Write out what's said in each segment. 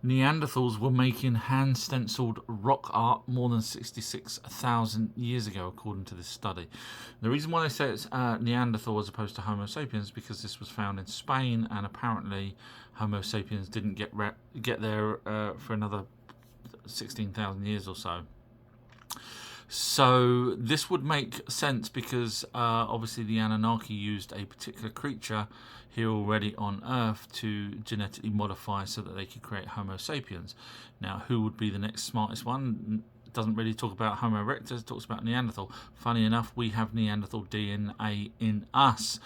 Neanderthals were making hand-stenciled rock art more than 66,000 years ago, according to this study. The reason why they say it's Neanderthal as opposed to Homo sapiens is because this was found in Spain, and apparently Homo sapiens didn't get there for another 16,000 years or so. So this would make sense because obviously the Anunnaki used a particular creature here already on Earth to genetically modify so that they could create Homo sapiens. Now, who would be the next smartest one? It doesn't really talk about Homo erectus, it talks about Neanderthal. Funny enough, we have Neanderthal DNA in us.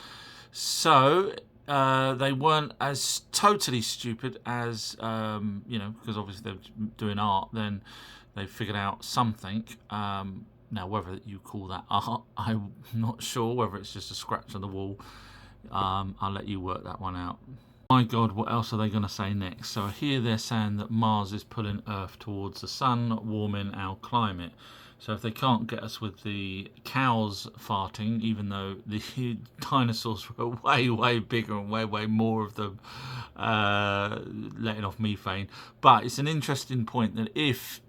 So they weren't as totally stupid as, because obviously they're doing art, then they figured out something. Now, whether you call that art, I'm not sure. Whether it's just a scratch on the wall, I'll let you work that one out. My God, what else are they going to say next? So here they're saying that Mars is pulling Earth towards the sun, warming our climate. So if they can't get us with the cows farting, even though the dinosaurs were way, way bigger and way, way more of them letting off methane. But it's an interesting point that if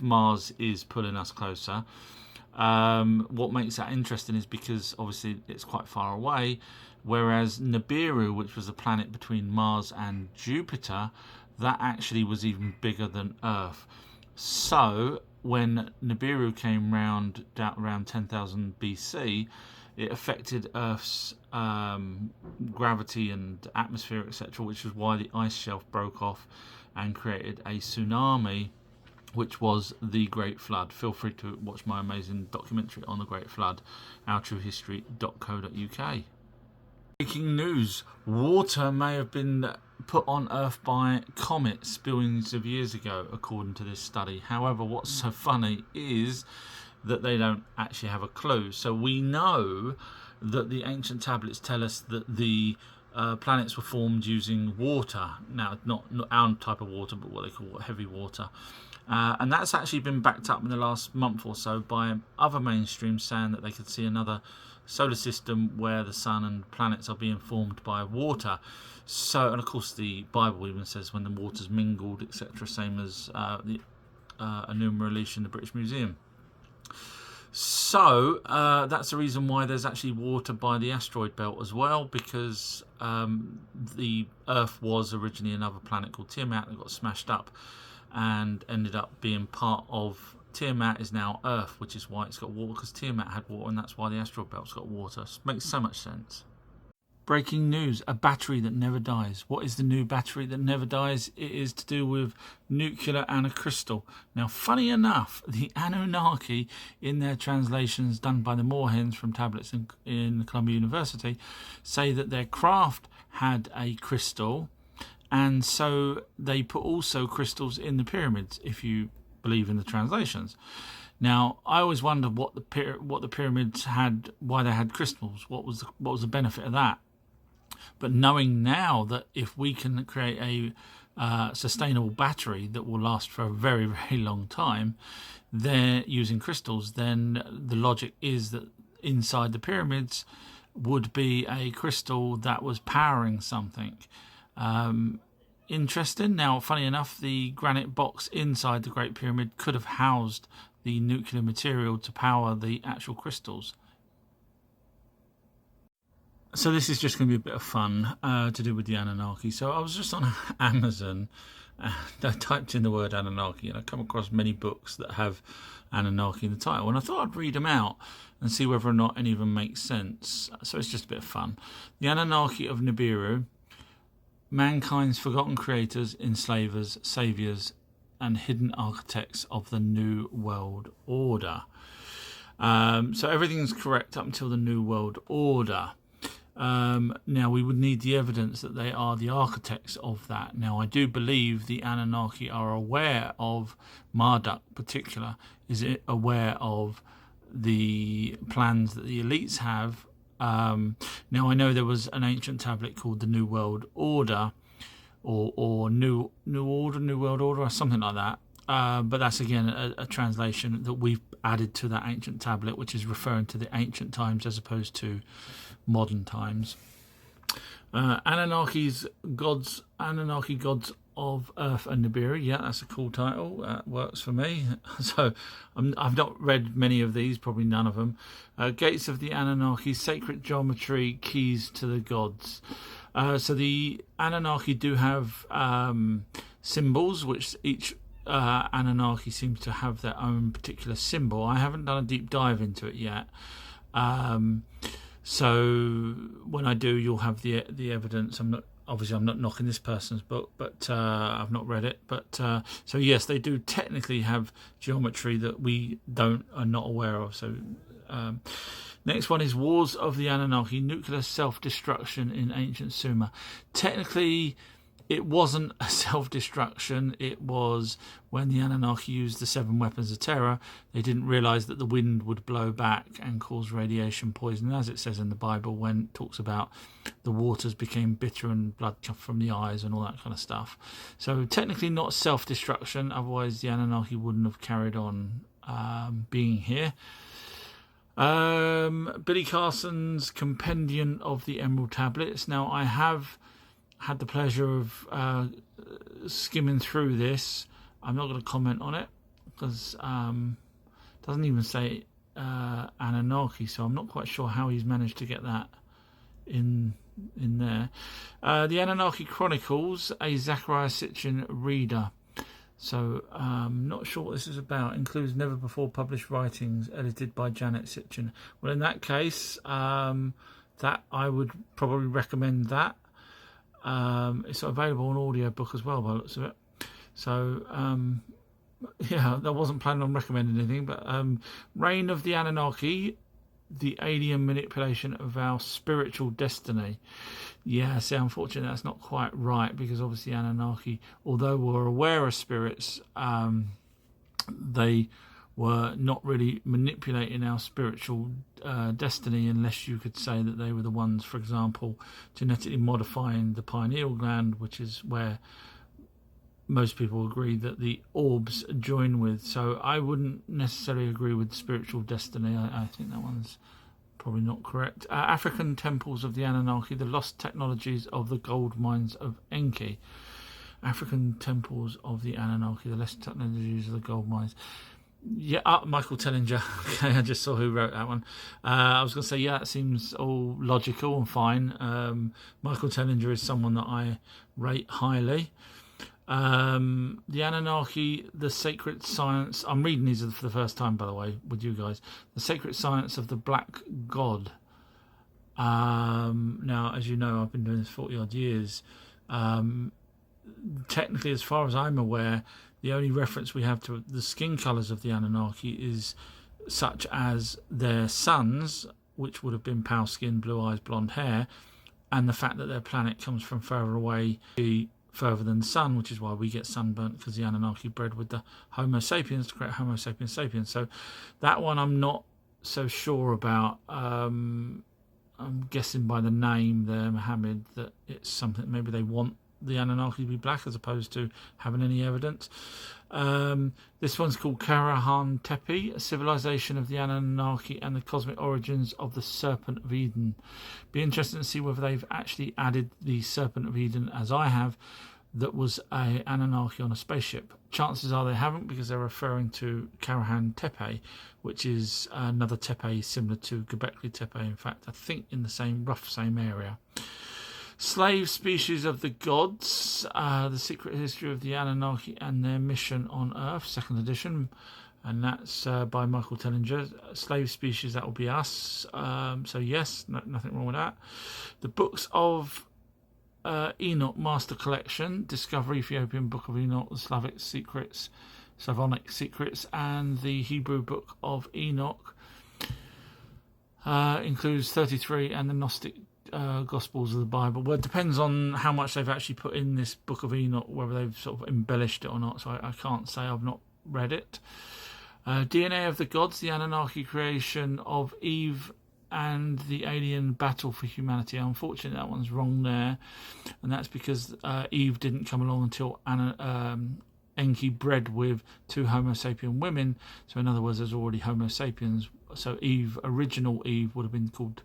Mars is pulling us closer, what makes that interesting is because obviously it's quite far away, whereas Nibiru, which was a planet between Mars and Jupiter, that actually was even bigger than Earth. So when Nibiru came round around 10,000 BC, it affected Earth's gravity and atmosphere, etc., which is why the ice shelf broke off and created a tsunami, which was the Great Flood. Feel free to watch my amazing documentary on the Great Flood, ourtruehistory.co.uk. Breaking news: water may have been put on Earth by comets billions of years ago, according to this study. However, what's so funny is that they don't actually have a clue. So we know that the ancient tablets tell us that the planets were formed using water. Now, not our type of water, but what they call heavy water. And that's actually been backed up in the last month or so by other mainstreams saying that they could see another solar system where the sun and planets are being formed by water. So, and of course the Bible even says when the waters mingled, etc., same as the Enuma Elish in the British Museum. So that's the reason why there's actually water by the asteroid belt as well, because the Earth was originally another planet called Tiamat that got smashed up and ended up being part of Tiamat is now Earth, which is why it's got water, because Tiamat had water, and that's why the asteroid belt's got water. It makes so much sense. Breaking news: a battery that never dies. What is the new battery that never dies? It is to do with nuclear and a crystal. Now, funny enough, the Anunnaki, in their translations done by the Moorhens from tablets in Columbia University, say that their craft had a crystal, and so they put also crystals in the pyramids, if you believe in the translations. Now, I always wondered what the pyramids had, why they had crystals. What was the benefit of that? But knowing now that if we can create a sustainable battery that will last for a very, very long time, they're using crystals, then the logic is that inside the pyramids would be a crystal that was powering something. Interesting. Now, funny enough, the granite box inside the Great Pyramid could have housed the nuclear material to power the actual crystals. So this is just going to be a bit of fun to do with the Anunnaki. So I was just on Amazon and I typed in the word Anunnaki, and I come across many books that have Anunnaki in the title, and I thought I'd read them out and see whether or not any of them make sense. So it's just a bit of fun. The Anunnaki of Nibiru: mankind's forgotten creators, enslavers, saviours, and hidden architects of the New World Order. So everything's correct up until the New World Order. Now, we would need the evidence that they are the architects of that. Now, I do believe the Anunnaki are aware of Marduk, particular, is aware of the plans that the elites have. Now, I know there was an ancient tablet called the New World Order, or New World Order, or something like that. But that's again a translation that we've added to that ancient tablet, which is referring to the ancient times as opposed to modern times. Anunnaki gods of Earth and Nibiru. Yeah, that's a cool title. That works for me. So I've not read many of these, probably none of them. Gates of the Anunnaki, Sacred Geometry, Keys to the Gods. So the Anunnaki do have symbols, which each Anunnaki seems to have their own particular symbol. I haven't done a deep dive into it yet. So when I do, you'll have the evidence. I'm not knocking this person's book, but I've not read it. But so yes, they do technically have geometry that we are not aware of. So next one is Wars of the Anunnaki, Nuclear Self-Destruction in Ancient Sumer. Technically, it wasn't a self-destruction. It was when the Anunnaki used the 7 weapons of terror, they didn't realise that the wind would blow back and cause radiation poisoning, as it says in the Bible when it talks about the waters became bitter and blood from the eyes and all that kind of stuff. So technically not self-destruction, otherwise the Anunnaki wouldn't have carried on being here. Billy Carson's Compendium of the Emerald Tablets. Now, I have had the pleasure of skimming through this. I'm not going to comment on it because it doesn't even say Anunnaki, so I'm not quite sure how he's managed to get that in there. The Anunnaki Chronicles, a Zachariah Sitchin reader. So not sure what this is about. Includes never before published writings edited by Janet Sitchin. Well, in that case, that I would probably recommend that. It's available on audiobook as well by the looks of it. So yeah, I wasn't planning on recommending anything, but Reign of the Anunnaki, the alien manipulation of our spiritual destiny. Yeah, see, unfortunately that's not quite right, because obviously Anunnaki, although we're aware of spirits, they were not really manipulating our spiritual destiny, unless you could say that they were the ones, for example, genetically modifying the pineal gland, which is where most people agree that the orbs join with. So I wouldn't necessarily agree with spiritual destiny. I think that one's probably not correct. African temples of the Anunnaki, the lost technologies of the gold mines of Enki. African temples of the Anunnaki, the lost technologies of the gold mines. Yeah, Michael Tellinger. Okay, I just saw who wrote that one. I was going to say, yeah, that seems all logical and fine. Michael Tellinger is someone that I rate highly. The Anunnaki, the sacred science. I'm reading these for the first time, by the way, with you guys. The sacred science of the black god. Now, as you know, I've been doing this 40 odd years. Technically, as far as I'm aware, the only reference we have to the skin colours of the Anunnaki is such as their suns, which would have been pale skin, blue eyes, blonde hair, and the fact that their planet comes from further away, further than the sun, which is why we get sunburnt, because the Anunnaki bred with the Homo sapiens to create Homo sapiens sapiens. So that one I'm not so sure about. I'm guessing by the name there, Muhammad, that it's something maybe they want the Anunnaki to be black as opposed to having any evidence. This one's called Karahan Tepe, a civilization of the Anunnaki and the cosmic origins of the Serpent of Eden. Be interesting to see whether they've actually added the Serpent of Eden, as I have, that was a Anunnaki on a spaceship. Chances are they haven't, because they're referring to Karahan Tepe, which is another Tepe similar to Göbekli Tepe. In fact, I think in the same area. Slave Species of the Gods, The Secret History of the Anunnaki and Their Mission on Earth, 2nd edition, and that's by Michael Tellinger. Slave Species, that will be us. So yes, nothing wrong with that. The Books of Enoch Master Collection, Discovery, Ethiopian Book of Enoch, the Slavonic Secrets, and the Hebrew Book of Enoch. Includes 33 and the Gnostic Gospels of the Bible. Well, it depends on how much they've actually put in this Book of Enoch, whether they've sort of embellished it or not, so I can't say. I've not read it. DNA of the Gods, the Anunnaki creation of Eve and the alien battle for humanity. Unfortunately, that one's wrong there, and that's because Eve didn't come along until Enki bred with 2 Homo sapien women. So in other words, there's already Homo sapiens. So Eve, original Eve, would have been called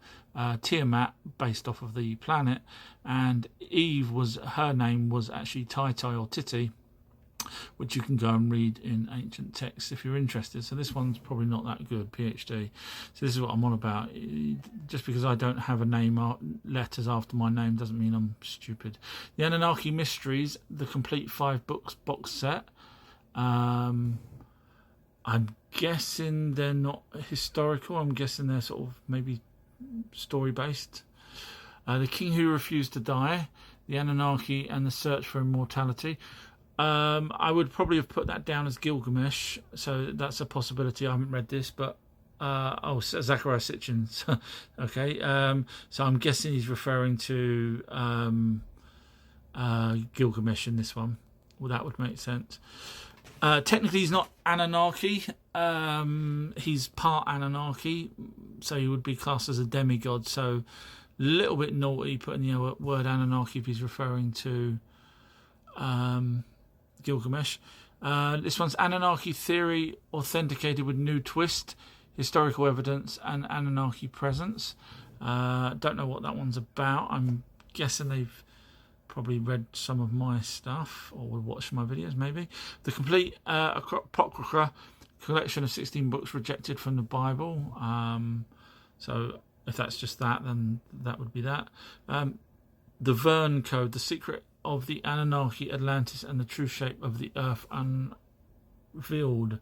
Tiamat, based off of the planet, and Eve her name was actually Tai or Titi, which you can go and read in ancient texts if you're interested. So this one's probably not that good, PhD. So this is what I'm on about. Just because I don't have a name letters after my name doesn't mean I'm stupid. The Anunnaki Mysteries, the complete 5 books box set. I'm guessing they're not historical. I'm guessing they're sort of maybe story based. The King Who Refused to Die, the Anunnaki and the Search for Immortality. I would probably have put that down as Gilgamesh, so that's a possibility. I haven't read this, but Zachariah Sitchin's. Okay, so I'm guessing he's referring to Gilgamesh in this one. Well, that would make sense. Technically, he's not Anunnaki. He's part Anunnaki, so he would be classed as a demigod. So, a little bit naughty putting the word Anunnaki if he's referring to Gilgamesh. This one's Anunnaki theory authenticated with new twist, historical evidence, and Anunnaki presence. Don't know what that one's about. I'm guessing they've probably read some of my stuff or would watch my videos, maybe. The complete Apocrypha, collection of 16 books rejected from the Bible. So if that's just that, then that would be that. The Verne Code, the secret of the Anunnaki, Atlantis, and the true shape of the Earth unveiled.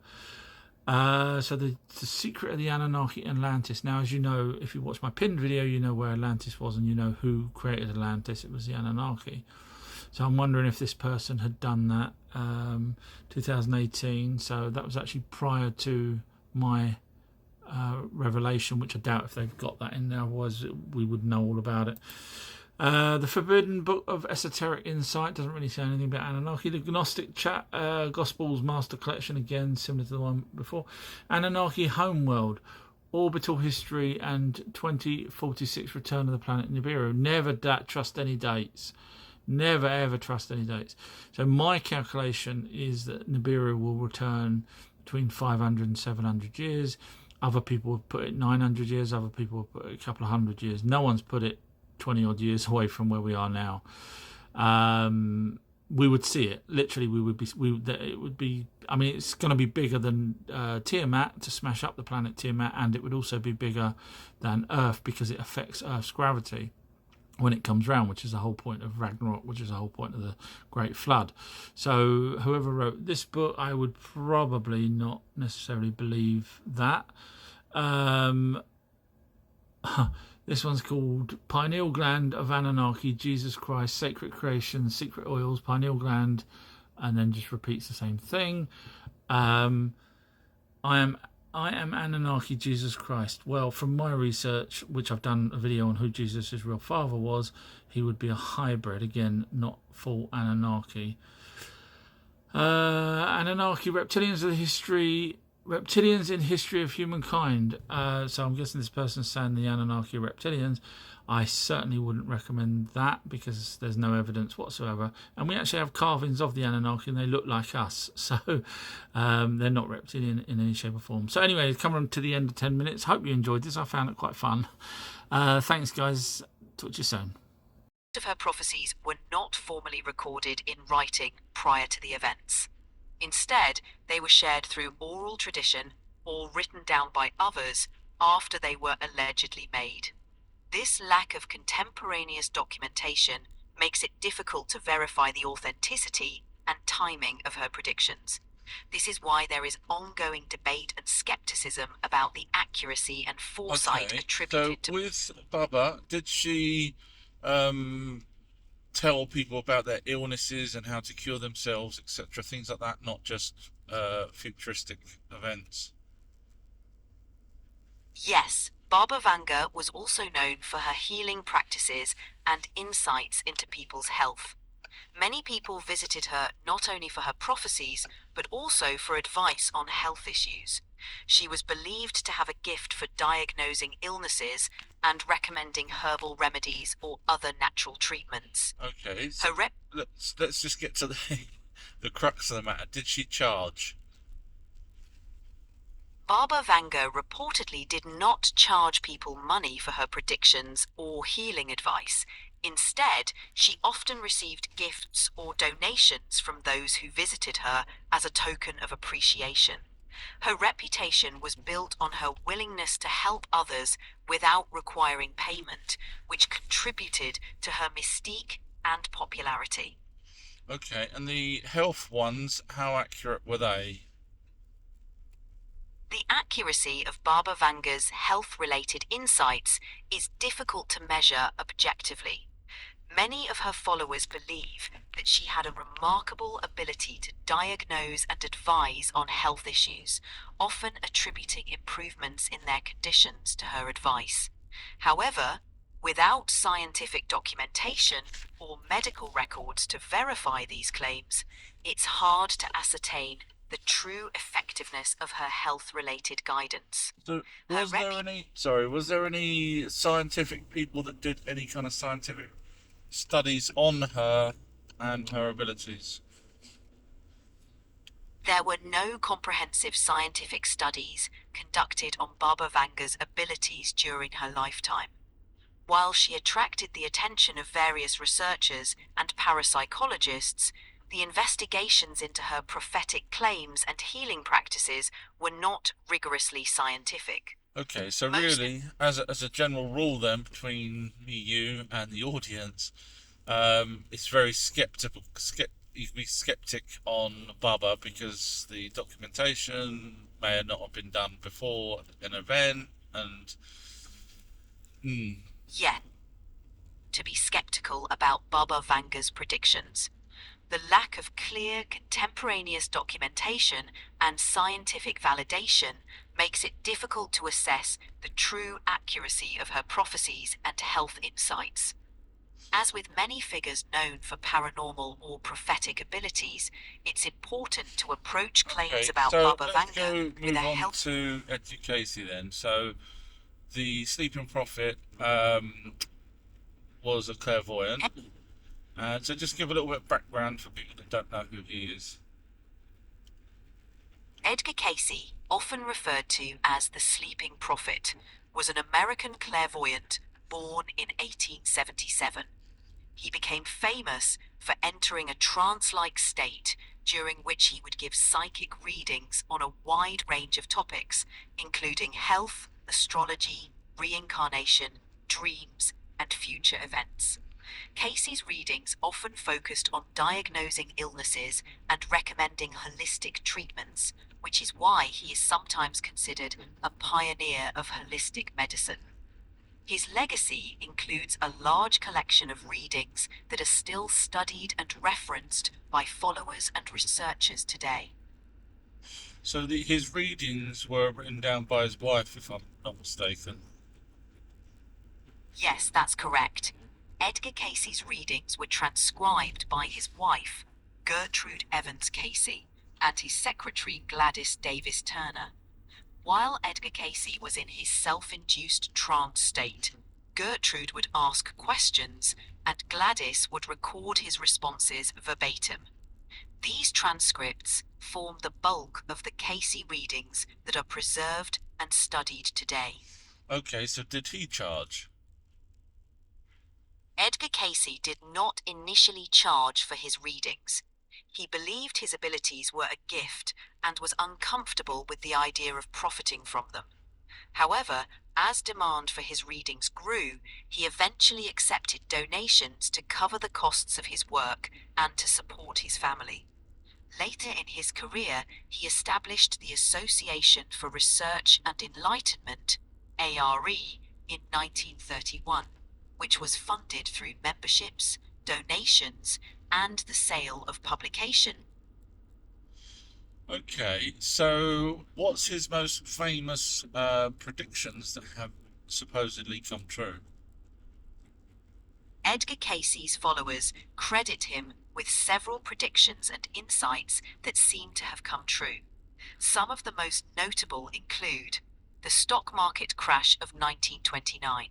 So the secret of the Anunnaki, Atlantis. Now, as you know, if you watch my pinned video, you know where Atlantis was and you know who created Atlantis. It was the Anunnaki. So I'm wondering if this person had done that 2018. So that was actually prior to my revelation, which I doubt if they've got that in there. Otherwise, we would know all about it. The Forbidden Book of Esoteric Insight doesn't really say anything about Anunnaki. The Gnostic Gospels Master Collection, again similar to the one before. Anunnaki Homeworld, Orbital History, and 2046 Return of the Planet Nibiru. Never trust any dates. Never ever trust any dates. So my calculation is that Nibiru will return between 500 and 700 years. Other people have put it 900 years. Other people have put it a couple of hundred years. No one's put it 20 odd years away from where we are now. We would see it. Literally, it would be. I mean, it's going to be bigger than Tiamat to smash up the planet Tiamat, and it would also be bigger than Earth because it affects Earth's gravity when it comes round, which is the whole point of Ragnarok, which is the whole point of the Great Flood. So whoever wrote this book, I would probably not necessarily believe that. This one's called Pineal Gland of Anunnaki, Jesus Christ, Sacred Creation, Secret Oils, Pineal Gland, and then just repeats the same thing. I am Anunnaki, Jesus Christ. Well, from my research, which I've done a video on who Jesus' real father was, he would be a hybrid, again, not full Anunnaki. Anunnaki, reptilians in history of humankind. So I'm guessing this person's saying the Anunnaki are reptilians. I certainly wouldn't recommend that because there's no evidence whatsoever. And we actually have carvings of the Anunnaki and they look like us. So they're not reptilian in any shape or form. So anyway, coming to the end of 10 minutes. Hope you enjoyed this. I found it quite fun. Thanks, guys. Talk to you soon. Of her prophecies were not formally recorded in writing prior to the events. Instead, they were shared through oral tradition or written down by others after they were allegedly made. This lack of contemporaneous documentation makes it difficult to verify the authenticity and timing of her predictions. This is why there is ongoing debate and skepticism about the accuracy and foresight attributed to... with Baba, did she tell people about their illnesses and how to cure themselves, etc., things like that, not just futuristic events? Yes, Baba Vanga was also known for her healing practices and insights into people's health. Many people visited her not only for her prophecies, but also for advice on health issues. She was believed to have a gift for diagnosing illnesses and recommending herbal remedies or other natural treatments. Okay, so let's just get to the the crux of the matter. Did she charge? Baba Vanga reportedly did not charge people money for her predictions or healing advice. Instead, she often received gifts or donations from those who visited her as a token of appreciation. Her reputation was built on her willingness to help others without requiring payment, which contributed to her mystique and popularity. Okay, and the health ones, how accurate were they? The accuracy of Baba Vanga's health-related insights is difficult to measure objectively. Many of her followers believe that she had a remarkable ability to diagnose and advise on health issues, often attributing improvements in their conditions to her advice. However, without scientific documentation or medical records to verify these claims, it's hard to ascertain the true effectiveness of her health-related guidance. So, Her was there any scientific people that did any kind of scientific studies on her and her abilities? There were no comprehensive scientific studies conducted on Baba Vanga's abilities during her lifetime. While she attracted the attention of various researchers and parapsychologists, the investigations into her prophetic claims and healing practices were not rigorously scientific. Okay, so Most- really, as a general rule, then between me, you, and the audience, it's very skeptical. You can be skeptic on Baba because the documentation may not have been done before an event, and Yet, to be skeptical about Baba Vanga's predictions. The lack of clear, contemporaneous documentation and scientific validation makes it difficult to assess the true accuracy of her prophecies and health insights. As with many figures known for paranormal or prophetic abilities, it's important to approach claims okay, about so Baba let's Vanga with move a on health. to Edgar Cayce then. So the sleeping prophet was a clairvoyant. So just give a little bit of background for people that don't know who he is. Edgar Cayce, often referred to as the Sleeping Prophet, was an American clairvoyant born in 1877. He became famous for entering a trance-like state during which he would give psychic readings on a wide range of topics, including health, astrology, reincarnation, dreams, and future events. Casey's readings often focused on diagnosing illnesses and recommending holistic treatments, which is why he is sometimes considered a pioneer of holistic medicine. His legacy includes a large collection of readings that are still studied and referenced by followers and researchers today. So his readings were written down by his wife, if I'm not mistaken. Yes, that's correct. Edgar Cayce's readings were transcribed by his wife, Gertrude Evans Cayce, and his secretary Gladys Davis Turner. While Edgar Cayce was in his self-induced trance state, Gertrude would ask questions and Gladys would record his responses verbatim. These transcripts form the bulk of the Cayce readings that are preserved and studied today. Okay, so did he charge? Edgar Cayce did not initially charge for his readings. He believed his abilities were a gift and was uncomfortable with the idea of profiting from them. However, as demand for his readings grew, he eventually accepted donations to cover the costs of his work and to support his family. Later in his career, he established the Association for Research and Enlightenment, ARE, in 1931, which was funded through memberships, donations, and the sale of publication. Okay, so what's his most famous predictions that have supposedly come true? Edgar Cayce's followers credit him with several predictions and insights that seem to have come true. Some of the most notable include the stock market crash of 1929.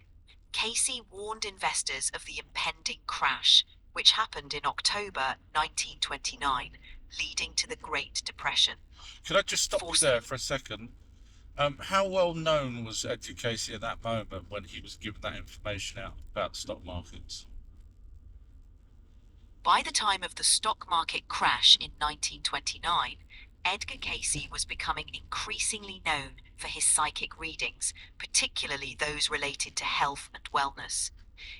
Cayce warned investors of the impending crash, which happened in October 1929, leading to the Great Depression. Could I just stop you Forcing- there for a second? How well known was Edgar Cayce at that moment when he was giving that information out about stock markets? By the time of the stock market crash in 1929, Edgar Cayce was becoming increasingly known for his psychic readings, particularly those related to health and wellness.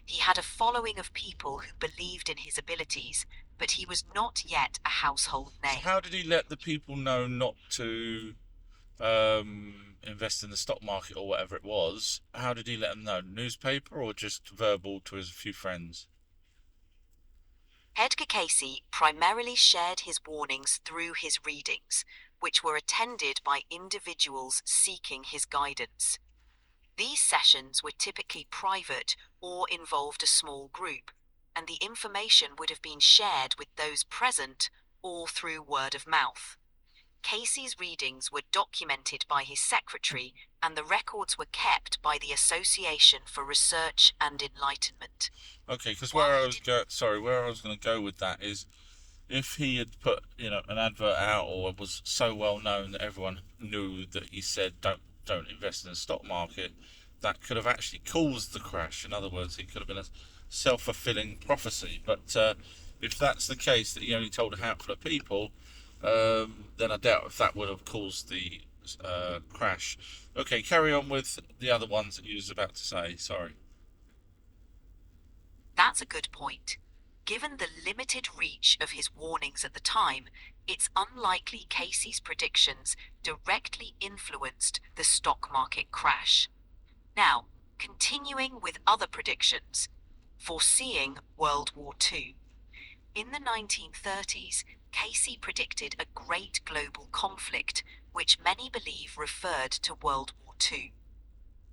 He had a following of people who believed in his abilities, but he was not yet a household So name. how did he let the people know not to invest in the stock market or whatever it was? How did he let them know? Newspaper or just verbal to his few friends? Edgar Cayce primarily shared his warnings through his readings, which were attended by individuals seeking his guidance. These sessions were typically private or involved a small group, and the information would have been shared with those present or through word of mouth. Cayce's readings were documented by his secretary, and the records were kept by the Association for Research and Enlightenment. Okay, because where I was going to go with that is, if he had put an advert out or was so well known that everyone knew that he said don't invest in the stock market, that could have actually caused the crash. In other words, it could have been a self-fulfilling prophecy. But if that's the case, that he only told a handful of people, then I doubt if that would have caused the crash. Okay, carry on with the other ones that you was about to say. Sorry. That's a good point. Given the limited reach of his warnings at the time, it's unlikely Cayce's predictions directly influenced the stock market crash. Now, continuing with other predictions. Foreseeing World War II. In the 1930s, Cayce predicted a great global conflict, which many believe referred to World War II.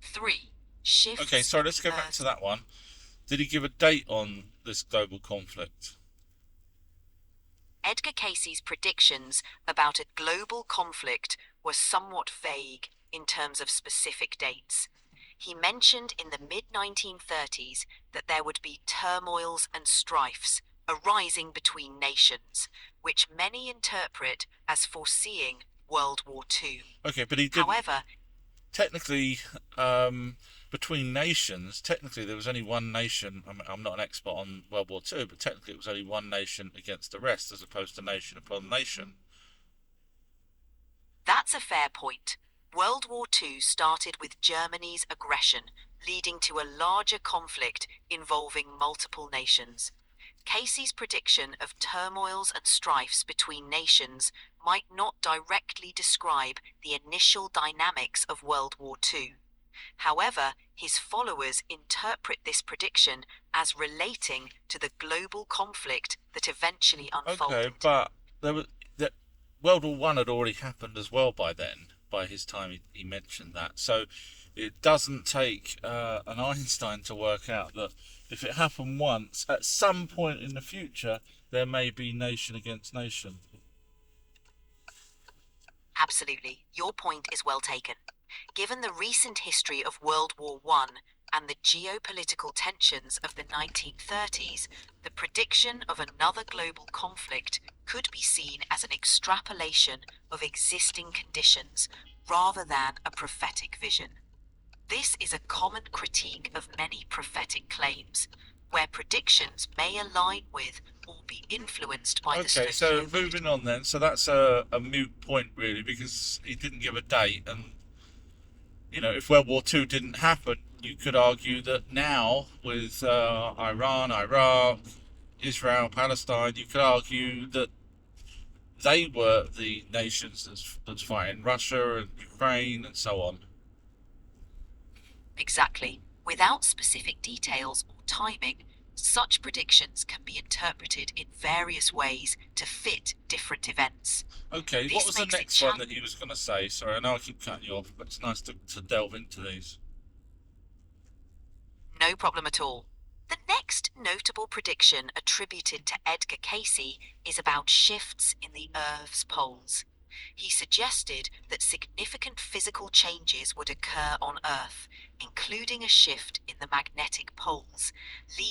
3. Shifts. Okay, sorry, let's go back to that one. Did he give a date on this global conflict? Edgar Cayce's predictions about a global conflict were somewhat vague in terms of specific dates. He mentioned in the mid-1930s that there would be turmoils and strifes arising between nations, which many interpret as foreseeing World War II. Okay, but he didn't. However, Technically, between nations, technically there was only one nation. I'm not an expert on World War II, but technically it was only one nation against the rest, as opposed to nation upon nation. that's a fair point. World War II started with Germany's aggression, leading to a larger conflict involving multiple nations. Cayce's prediction of turmoils and strifes between nations might not directly describe the initial dynamics of World War II. However, his followers interpret this prediction as relating to the global conflict that eventually unfolded. Okay, but World War One had already happened as well by then. By his time, he mentioned that. So it doesn't take an Einstein to work out that if it happened once, at some point in the future, there may be nation against nation. Absolutely. Your point is well taken. Given the recent history of World War I and the geopolitical tensions of the 1930s, the prediction of another global conflict could be seen as an extrapolation of existing conditions rather than a prophetic vision. This is a common critique of many prophetic claims, where predictions may align with or be influenced by the Okay, so moving on then. So that's a moot point, really, because he didn't give a date. And, if World War II didn't happen, you could argue that now, with Iran, Iraq, Israel, Palestine, you could argue that they were the nations that's fighting Russia and Ukraine and so on. Exactly. Without specific details or timing, such predictions can be interpreted in various ways to fit different events. Okay, This what was the makes it next one that he was going to say? Sorry, I know I keep cutting you off, but it's nice to delve into these. No problem at all. The next notable prediction attributed to Edgar Cayce is about shifts in the Earth's poles. He suggested that significant physical changes would occur on Earth, including a shift in the magnetic poles, leading